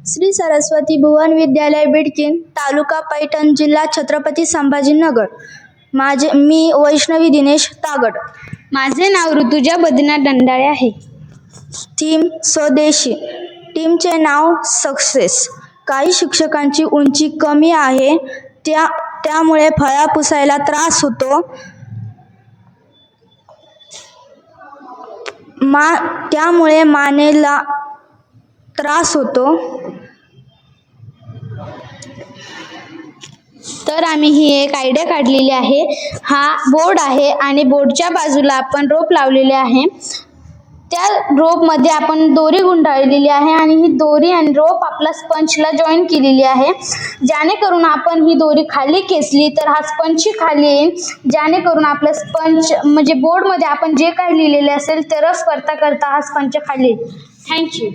श्री सरस्वती भुवन विद्यालय बिडकीन, तालुका पैठण, जिल्हा छत्रपती संभाजीनगर. मी वैष्णवी दिनेश तागड. माझे नाव ऋतुजा बद्रीनाथ दंडाळे आहे. टीम स्वदेशी. टीमचे नाव सक्सेस. काही शिक्षकांची उंची कमी आहे, त्यामुळे फळा पुसायला त्रास होतो. त्यामुळे मानेला त्रास होतो. तर आम्ही ही एक आयडिया काढलेली आहे. हा बोर्ड आहे आणि बोर्डच्या बाजूला आपण रोप लावलेले आहे. त्या रोप मध्ये आपण दोरी गुंडाळलेली आहे आणि ही दोरी आणि रोप आपला स्पंजला जॉईन केलेली आहे. जेणेकरून आपण ही दोरी खाली खेचली तर हा स्पंज खाली येईल. जेणेकरून आपलं स्पंज म्हणजे बोर्ड मध्ये आपण जे काही लिहिलेले असेल ते रफ करता करता हा स्पंज खाली येईल. थँक्यू.